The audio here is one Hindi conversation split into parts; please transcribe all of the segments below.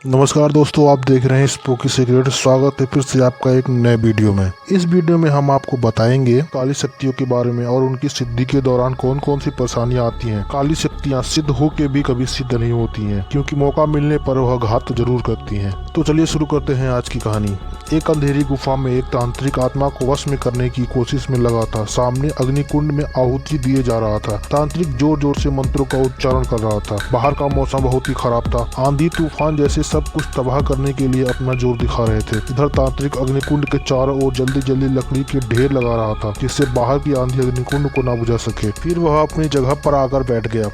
नमस्कार दोस्तों, आप देख रहे हैं स्पोकी सीक्रेट। स्वागत है फिर से आपका एक नए वीडियो में। इस वीडियो में हम आपको बताएंगे काली शक्तियों के बारे में और उनकी सिद्धि के दौरान कौन कौन सी परेशानियां आती हैं। काली शक्तियां सिद्ध हो के भी कभी सिद्ध नहीं होती हैं, क्योंकि मौका मिलने पर वह घात जरूर करती हैं। तो चलिए शुरू करते हैं आज की कहानी। एक अंधेरी गुफा में एक तांत्रिक आत्मा को वश में करने की कोशिश में लगा था। सामने अग्निकुंड में आहुति दिए जा रहा था। तांत्रिक जोर जोर से मंत्रों का उच्चारण कर रहा था। बाहर का मौसम बहुत ही खराब था। आंधी तूफान जैसे सब कुछ तबाह करने के लिए अपना जोर दिखा रहे थे। इधर तांत्रिक अग्निकुंड के चारों ओर जल्दी जल्दी लकड़ी के ढेर लगा रहा था, जिससे बाहर की आंधी अग्निकुंड को न बुझा सके। फिर वह अपनी जगह पर आकर बैठ गया।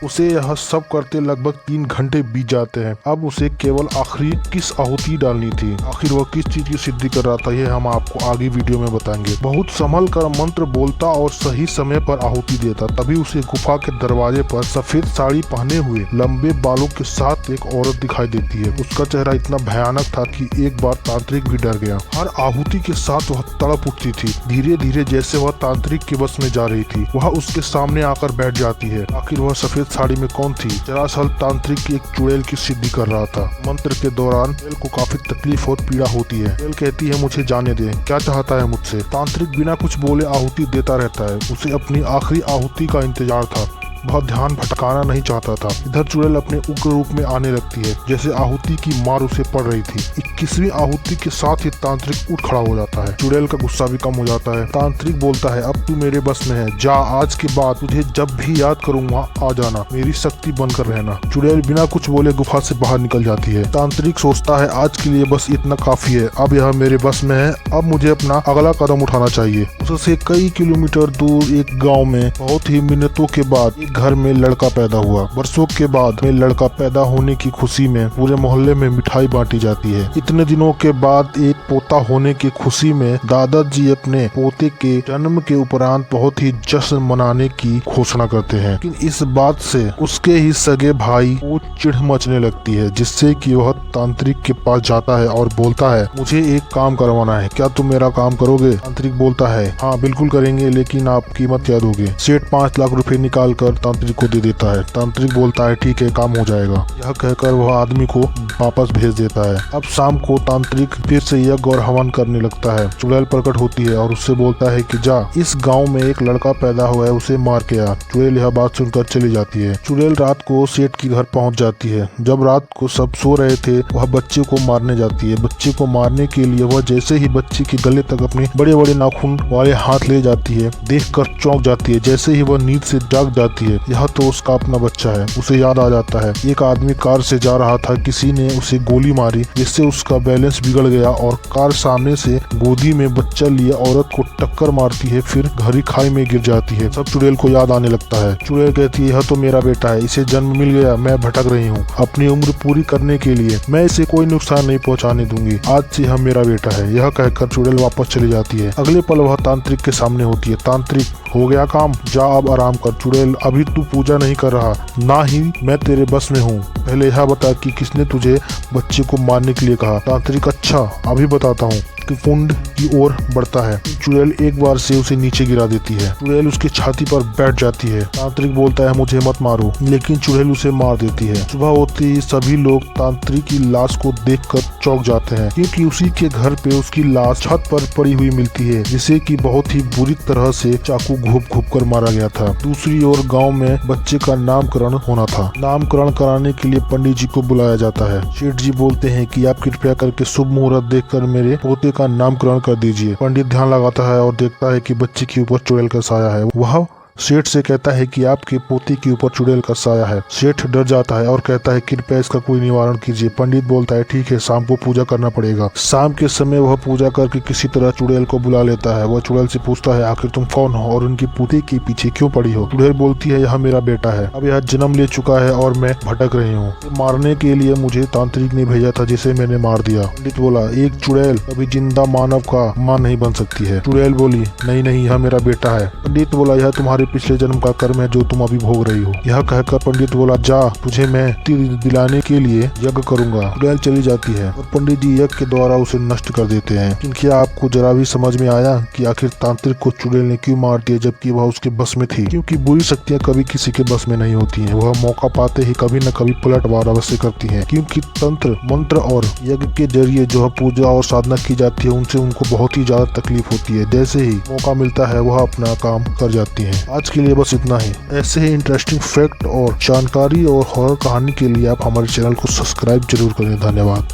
उसे यह सब करते लगभग 3 घंटे बीत जाते हैं। अब उसे केवल आखिरी किस आहुति डालनी थी। आखिर वह किस चीज की सिद्धि कर रहा था, यह हम आपको आगे वीडियो में बताएंगे। बहुत संभल कर मंत्र बोलता और सही समय पर आहुति देता। तभी उसे गुफा के दरवाजे पर सफेद साड़ी पहने हुए लंबे बालों के साथ एक औरत दिखाई देती है। उसका चेहरा इतना भयानक था कि एक बार तांत्रिक भी डर गया। हर आहुति के साथ वह तड़प उठती थी। धीरे धीरे जैसे वह तांत्रिक के बस में जा रही थी। वह उसके सामने आकर बैठ जाती है। आखिर वह सफेद साड़ी में कौन थी? दरअसल तांत्रिक की एक चुड़ैल की सिद्धि कर रहा था। मंत्र के दौरान चुड़ैल को काफी तकलीफ और पीड़ा होती है। चुड़ैल कहती है, मुझे जाने दे, क्या चाहता है मुझसे? तांत्रिक बिना कुछ बोले आहुति देता रहता है। उसे अपनी आखिरी आहुति का इंतजार था। वह ध्यान भटकाना नहीं चाहता था। इधर चुड़ैल अपने उग्र रूप में आने लगती है, जैसे आहुति की मार उसे पड़ रही थी। 21वीं आहुति के साथ ही तांत्रिक उठ खड़ा हो जाता है। चुड़ैल का गुस्सा भी कम हो जाता है। तांत्रिक बोलता है, अब तू मेरे बस में है। जा, आज के बाद तुझे जब भी याद करूंगा आ जाना, मेरी शक्ति बनकर रहना। चुड़ैल बिना कुछ बोले गुफा से बाहर निकल जाती है। तांत्रिक सोचता है, आज के लिए बस इतना काफी है। अब यह मेरे बस में है। अब मुझे अपना अगला कदम उठाना चाहिए। उससे कई किलोमीटर दूर एक गाँव में बहुत ही मिन्नतों के बाद घर में लड़का पैदा हुआ। वर्षों के बाद में लड़का पैदा होने की खुशी में पूरे मोहल्ले में मिठाई बांटी जाती है। इतने दिनों के बाद एक पोता होने की खुशी में दादाजी अपने पोते के जन्म के उपरांत बहुत ही जश्न मनाने की घोषणा करते हैं। लेकिन इस बात से उसके ही सगे भाई को चिढ़ मचने लगती है, जिससे कि वह तांत्रिक के पास जाता है और बोलता है, मुझे एक काम करवाना है, क्या तुम मेरा काम करोगे? तांत्रिक बोलता है, हाँ बिल्कुल करेंगे, लेकिन आप कीमत क्या दोगे? सेठ 5 लाख रुपए निकाल कर तांत्रिक को दे देता है। तांत्रिक बोलता है, ठीक है, काम हो जाएगा। यह कहकर वह आदमी को वापस भेज देता है। अब शाम को तांत्रिक फिर से यज्ञ और हवन करने लगता है। चुड़ैल प्रकट होती है और उससे बोलता है कि जा, इस गांव में एक लड़का पैदा हुआ है, उसे मार के आ। चुड़ैल यह बात सुनकर चली जाती है। चुड़ैल रात को सेठ के घर पहुंच जाती है। जब रात को सब सो रहे थे, वह बच्चे को मारने जाती है। बच्चे को मारने के लिए वह जैसे ही बच्चे के गले तक अपने बड़े बड़े नाखून वाले हाथ ले जाती है, देखकर चौंक जाती है। जैसे ही वह नींद से जाग जाती है, यह तो उसका अपना बच्चा है। उसे याद आ जाता है, एक आदमी कार से जा रहा था, किसी ने उसे गोली मारी, जिससे उसका बैलेंस बिगड़ गया और कार सामने से गोदी में बच्चा लिए औरत को टक्कर मारती है, फिर गहरी खाई में गिर जाती है। सब चुड़ैल को याद आने लगता है। चुड़ैल कहती है, यह तो मेरा बेटा है, इसे जन्म मिल गया, मैं भटक रही हूँ। अपनी उम्र पूरी करने के लिए मैं इसे कोई नुकसान नहीं पहुँचाने दूंगी। आज से यह मेरा बेटा है। यह कहकर चुड़ैल वापस चली जाती है। अगले पल वह तांत्रिक के सामने होती है। तांत्रिक, हो गया काम, जा अब आराम कर। चुड़ैल, अभी तू पूजा नहीं कर रहा, ना ही मैं तेरे बस में हूँ। पहले यह बता कि किसने तुझे बच्चे को मारने के लिए कहा। तांत्रिक, अच्छा अभी बताता हूँ। कुंड की ओर बढ़ता है। चुड़ैल एक बार से उसे नीचे गिरा देती है। चुड़ैल उसकी छाती पर बैठ जाती है। तांत्रिक बोलता है, मुझे मत मारो, लेकिन चुड़ैल उसे मार देती है। सुबह होते ही सभी लोग तांत्रिक की लाश को देखकर चौंक जाते हैं, क्योंकि उसी के घर पे उसकी लाश छत पर पड़ी हुई मिलती है, जिसे कि बहुत ही बुरी तरह से चाकू घोंप घोंप कर मारा गया था। दूसरी ओर गाँव में बच्चे का नामकरण होना था। नामकरण कराने के लिए पंडित जी को बुलाया जाता है। सेठ जी बोलते हैं कि आप कृपया करके शुभ मुहूर्त देखकर मेरे पोते का नामकरण कर दीजिए। पंडित ध्यान लगाता है और देखता है कि बच्चे के ऊपर चुड़ैल का साया है। वह सेठ से कहता है कि आपके पोते के ऊपर चुड़ैल का साया है। सेठ डर जाता है और कहता है, कृपया इसका कोई निवारण कीजिए। पंडित बोलता है, ठीक है, शाम को पूजा करना पड़ेगा। शाम के समय वह पूजा करके किसी तरह चुड़ैल को बुला लेता है। वह चुड़ैल से पूछता है, आखिर तुम कौन हो और उनके पोते के पीछे क्यों पड़ी हो? चुड़ैल बोलती है, यह मेरा बेटा है, अब यह जन्म ले चुका है और मैं भटक रही हूँ। मारने के लिए मुझे तांत्रिक ने भेजा था, जिसे मैंने मार दिया। पंडित बोला, एक चुड़ैल कभी जिंदा मानव का मां नहीं बन सकती है। चुड़ैल बोली, नहीं नहीं, यह मेरा बेटा है। पंडित बोला, यह तुम्हारे पिछले जन्म का कर्म है जो तुम अभी भोग रही हो। यह कहकर पंडित बोला, जा, तुझे मैं दिलाने के लिए यज्ञ करूंगा। चुड़ैल चली जाती है और पंडित जी यज्ञ के द्वारा उसे नष्ट कर देते हैं। लेकिन क्या आपको जरा भी समझ में आया कि आखिर तांत्रिक को चुड़ैल ने क्यों मार दिया जबकि वह उसके बस में थी? क्योंकि बुरी शक्तियां कभी किसी के बस में नहीं होती हैं, वह मौका पाते ही कभी न कभी पलटवार अवश्य करती हैं। क्योंकि तंत्र मंत्र और यज्ञ के जरिए जो पूजा और साधना की जाती है उनसे उनको बहुत ही ज्यादा तकलीफ होती है। जैसे ही मौका मिलता है वह अपना काम कर जाती हैं। आज के लिए बस इतना ही। ऐसे ही इंटरेस्टिंग फैक्ट और जानकारी और हॉरर कहानी के लिए आप हमारे चैनल को सब्सक्राइब जरूर करें। धन्यवाद।